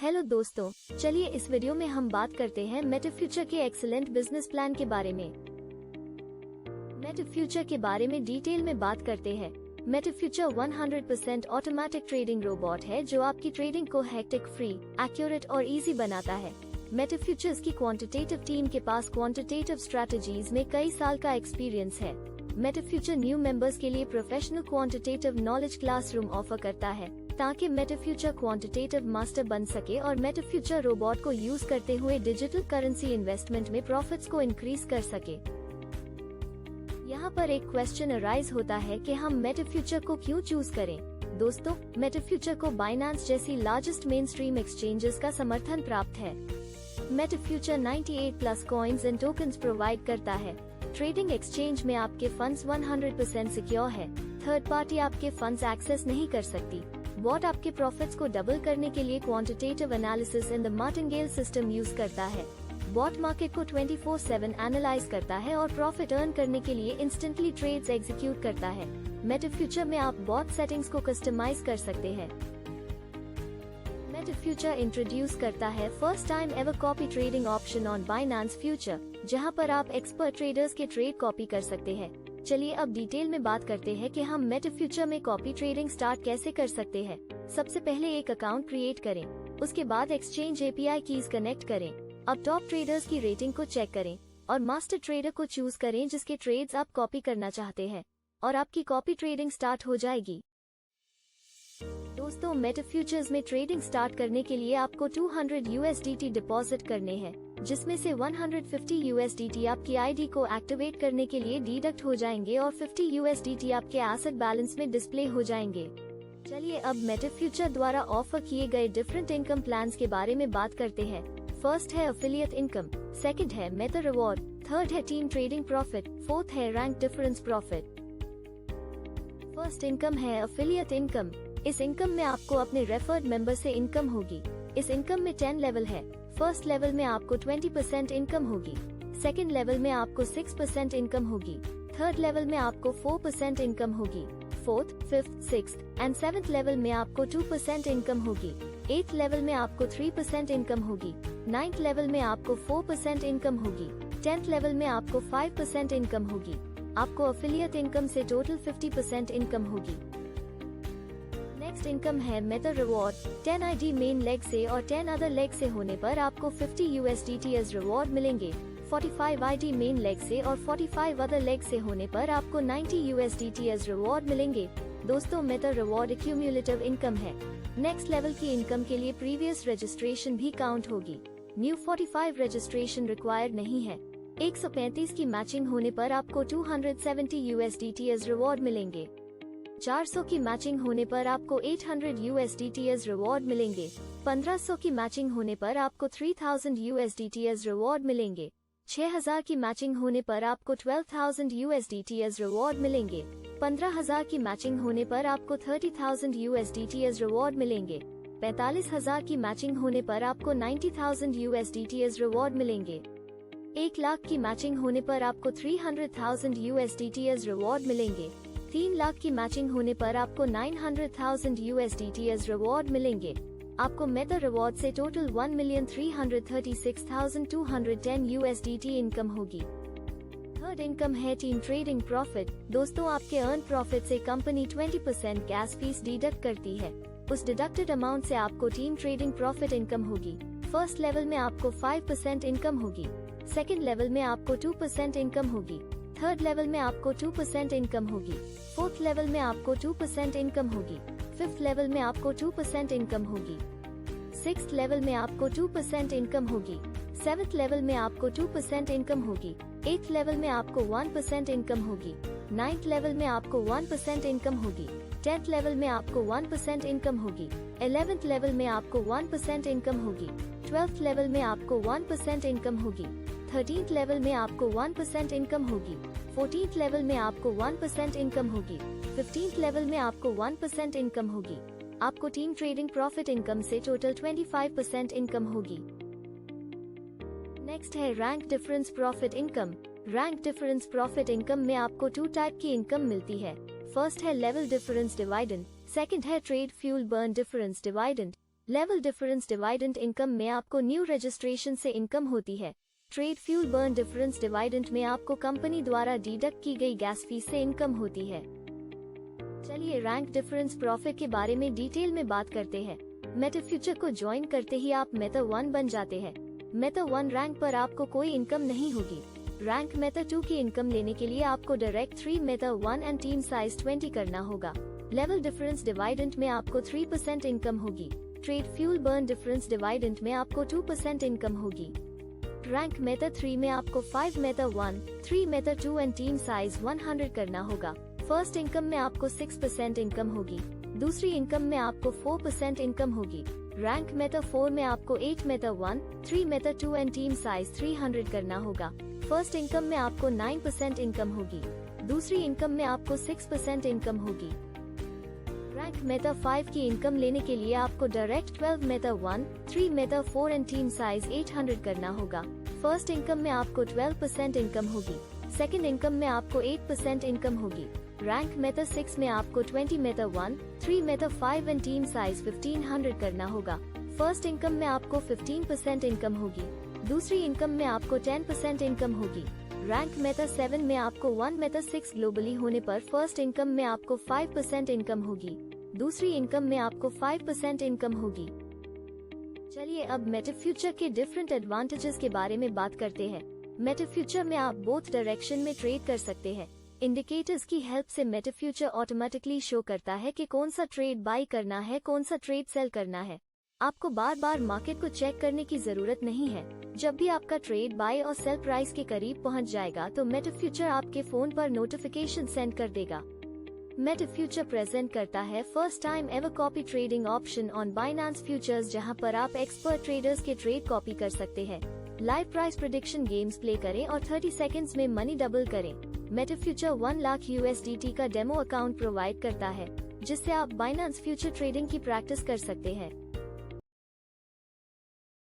Hello दोस्तों, चलिए इस वीडियो में हम बात करते हैं मेटाफ्यूचर के एक्सीलेंट बिजनेस प्लान के बारे में। मेटाफ्यूचर के बारे में डिटेल में बात करते हैं। मेटाफ्यूचर 100% ऑटोमेटिक ट्रेडिंग रोबोट है जो आपकी ट्रेडिंग को हेक्टिक फ्री, एक्यूरेट और इजी बनाता है। मेटाफ्यूचर्स की क्वांटिटेटिव टीम के पास क्वांटिटेटिव स्ट्रेटजीज में कई साल का एक्सपीरियंस है। मेटाफ्यूचर न्यू मेंबर्स के लिए professional quantitative knowledge classroom offer करता है ताकि मेटाफ्यूचर क्वांटिटेटिव मास्टर बन सके और मेटाफ्यूचर रोबोट को यूज करते हुए डिजिटल करेंसी इन्वेस्टमेंट में प्रॉफिट्स को इंक्रीज कर सके। यहाँ पर एक क्वेश्चन अराइज होता है कि हम मेटाफ्यूचर को क्यों चूज करें। दोस्तों, मेटाफ्यूचर को बाइनेंस जैसी लार्जेस्ट मेन स्ट्रीम एक्सचेंजेस का समर्थन प्राप्त है। मेटाफ्यूचर 98+ कॉइन्स एंड टोकन्स प्रोवाइड करता है। ट्रेडिंग एक्सचेंज में आपके फंड्स 100% सिक्योर है। थर्ड पार्टी आपके फंड्स एक्सेस नहीं कर सकती। बॉट आपके प्रॉफिट्स को डबल करने के लिए quantitative analysis in the martingale system use करता है। बॉट मार्केट को 24/7 एनालाइज करता है और प्रॉफिट अर्न करने के लिए इंस्टेंटली ट्रेड्स एग्जीक्यूट करता है। मेटाफ्यूचर में आप बॉट सेटिंग्स को कस्टमाइज कर सकते हैं। मेटाफ्यूचर इंट्रोड्यूस करता है first time ever copy trading option on Binance future, जहां पर आप एक्सपर्ट ट्रेडर्स के ट्रेड कॉपी कर सकते हैं। चलिए अब डिटेल में बात करते हैं कि हम मेटाफ्यूचर में कॉपी ट्रेडिंग स्टार्ट कैसे कर सकते हैं। सबसे पहले एक अकाउंट क्रिएट करें, उसके बाद एक्सचेंज एपीआई कीज कनेक्ट करें। अब टॉप ट्रेडर्स की रेटिंग को चेक करें और मास्टर ट्रेडर को चूज करें जिसके ट्रेड्स आप कॉपी करना चाहते हैं और आपकी कॉपी ट्रेडिंग स्टार्ट हो जाएगी। दोस्तों, मेटाफ्यूचर्स में ट्रेडिंग स्टार्ट करने के लिए आपको 200 USDT डिपॉजिट करने हैं, जिसमें से 150 USDT आपकी आईडी को एक्टिवेट करने के लिए डिडक्ट हो जाएंगे और 50 USDT आपके एसेट बैलेंस में डिस्प्ले हो जाएंगे। चलिए अब मेटाफ्यूचर द्वारा ऑफर किए गए डिफरेंट इनकम प्लान्स के बारे में बात करते हैं। फर्स्ट है एफिलिएट इनकम, सेकंड है मेटा रिवॉर्ड, थर्ड है टीम ट्रेडिंग प्रॉफिट, फोर्थ है rank difference profit. First income है एफिलिएट इनकम। इस इनकम में आपको अपने रेफर्ड मेंबर से इनकम होगी। इस इनकम में 10 लेवल है। फर्स्ट लेवल में आपको 20% इनकम होगी, सेकंड लेवल में आपको 6% इनकम होगी, थर्ड लेवल में आपको 4% इनकम होगी, fourth, fifth, sixth and seventh level में आपको 2% इनकम होगी, एट्थ लेवल में आपको 3% इनकम होगी, नाइन्थ लेवल में आपको 4% इनकम होगी, 10th लेवल में आपको 5% इनकम होगी। आपको एफिलिएट इनकम से टोटल 50% इनकम होगी। नेक्स्ट इनकम है Meta reward. 10 ID main leg से और 10 अदर लेग से होने पर आपको 50 USDT एज रिवॉर्ड मिलेंगे। 45 ID मेन लेग से और 45 अदर लेग से होने पर आपको 90 USDT एज रिवॉर्ड मिलेंगे। दोस्तों, मेटा रिवॉर्ड एक्यूमुलेटिव इनकम है। नेक्स्ट लेवल की इनकम के लिए प्रीवियस रजिस्ट्रेशन भी काउंट होगी। न्यू 45 रजिस्ट्रेशन रिक्वायर्ड नहीं है। 135 की मैचिंग होने पर आपको 270 USDT एज रिवॉर्ड मिलेंगे। 400 की मैचिंग होने पर आपको 800 USDT एज रिवॉर्ड मिलेंगे। 1500 की मैचिंग होने पर आपको 3000 USDT एज रिवॉर्ड मिलेंगे। 6000 की मैचिंग होने पर आपको 12000 USDT एज रिवॉर्ड मिलेंगे। 15000 की मैचिंग होने पर आपको 30000 USDT एज रिवॉर्ड मिलेंगे। 45000 की मैचिंग होने पर आपको 90000 USDT एज रिवॉर्ड मिलेंगे। 1 लाख की मैचिंग होने पर आपको 300,000 USDT एज रिवॉर्ड मिलेंगे। 3 लाख की मैचिंग होने पर आपको 900,000 USDT एज रिवॉर्ड मिलेंगे। आपको मेटा रिवॉर्ड से टोटल 1,336,210 USDT इनकम होगी। थर्ड इनकम है टीम ट्रेडिंग प्रॉफिट। दोस्तों, आपके अर्न प्रॉफिट से कंपनी 20% गैस फीस डिडक्ट करती है। उस डिडक्टेड अमाउंट से आपको टीम ट्रेडिंग प्रॉफिट इनकम होगी। फर्स्ट लेवल में आपको 5% इनकम होगी, सेकेंड लेवल में आपको 2% इनकम होगी, थर्ड लेवल में आपको 2% इनकम होगी, फोर्थ लेवल में आपको 2% इनकम होगी, फिफ्थ लेवल में आपको 2% इनकम होगी, सिक्स्थ लेवल में आपको 2% इनकम होगी, सेवेंथ लेवल में आपको 2% इनकम होगी, एट्थ लेवल में आपको 1% इनकम होगी, नाइन्थ लेवल में आपको 1% इनकम होगी, 10th लेवल में आपको 1% इनकम होगी, 11th लेवल में आपको 1% इनकम होगी, 12th लेवल में आपको 1% इनकम होगी, 13th लेवल में आपको 1% इनकम होगी, 14th लेवल में आपको 1% इनकम होगी, 15th लेवल में आपको 1% इनकम होगी। आपको टीम ट्रेडिंग प्रॉफिट इनकम से टोटल 25% इनकम होगी। नेक्स्ट है rank difference profit income. Rank difference profit income में आपको 2 टाइप की इनकम मिलती है। फर्स्ट है लेवल डिफरेंस डिविडेंड, सेकंड है trade fuel burn difference dividend. Level difference डिवाइडेंट income में आपको न्यू रजिस्ट्रेशन से इनकम होती है। ट्रेड फ्यूल बर्न डिफरेंस डिवाइडेंट में आपको कंपनी द्वारा डिडक्ट की गई गैस फीस से इनकम होती है। चलिए रैंक डिफरेंस प्रॉफिट के बारे में डिटेल में बात करते हैं। मेटा फ्यूचर को ज्वाइन करते ही आप मेटा 1 बन जाते हैं। मेटा 1 रैंक पर आपको कोई इनकम नहीं होगी। रैंक मेटा 2 की इनकम लेने के लिए आपको direct 3 Meta 1 and team size 20 करना होगा। लेवल डिफरेंस डिवाइडेंट में आपको 3% इनकम होगी। ट्रेड फ्यूल बर्न डिफरेंस डिवाइडेंट में आपको 2% इनकम होगी। रैंक मेटा 3 में आपको 5 Meta 1, 3 Meta 2 and team size 100 करना होगा। फर्स्ट इनकम में आपको 6% इनकम होगी। दूसरी इनकम में आपको 4% इनकम होगी। रैंक मेटा 4 में आपको 8 Meta 1, 3 Meta 2 and team size 300 करना होगा। फर्स्ट इनकम में आपको 9% इनकम होगी। दूसरी इनकम में आपको 6% इनकम होगी। रैंक मेटा 5 की इनकम लेने के लिए आपको direct 12 Meta 1, 3 Meta 4 and team size 800 करना होगा। फर्स्ट इनकम में आपको 12% इनकम होगी। सेकंड इनकम में आपको 8% इनकम होगी। रैंक मेटा 6 में आपको 20 Meta 1, 3 Meta 5 and team size 1500 करना होगा। फर्स्ट इनकम में आपको 15% इनकम होगी। दूसरी इनकम में आपको 10% इनकम होगी। रैंक मेटा 7 में आपको 1 मेटा 6 ग्लोबली होने पर फर्स्ट इनकम में आपको 5% इनकम होगी। दूसरी इनकम में आपको 5% इनकम होगी। चलिए अब मेटा फ्यूचर के डिफरेंट एडवांटेजेस के बारे में बात करते हैं। मेटा फ्यूचर में आप बोथ डायरेक्शन में ट्रेड कर सकते हैं। इंडिकेटर्स की हेल्प से मेटा फ्यूचर ऑटोमेटिकली शो करता है कि कौन सा ट्रेड बाई करना है, कौन सा ट्रेड सेल करना है। आपको बार बार मार्केट को चेक करने की जरूरत नहीं है। जब भी आपका ट्रेड बाय और सेल प्राइस के करीब पहुंच जाएगा तो मेटा फ्यूचर आपके फोन पर नोटिफिकेशन सेंड कर देगा। मेटा फ्यूचर प्रेजेंट करता है first time ever copy trading option on Binance futures, जहां पर आप एक्सपर्ट ट्रेडर्स के ट्रेड कॉपी कर सकते हैं। Live price prediction games play करें और 30 सेकंड्स में मनी डबल करें। मेटा फ्यूचर 1 लाख USDT का डेमो अकाउंट प्रोवाइड करता है, जिससे आप बाइनेंस फ्यूचर ट्रेडिंग की प्रैक्टिस कर सकते हैं।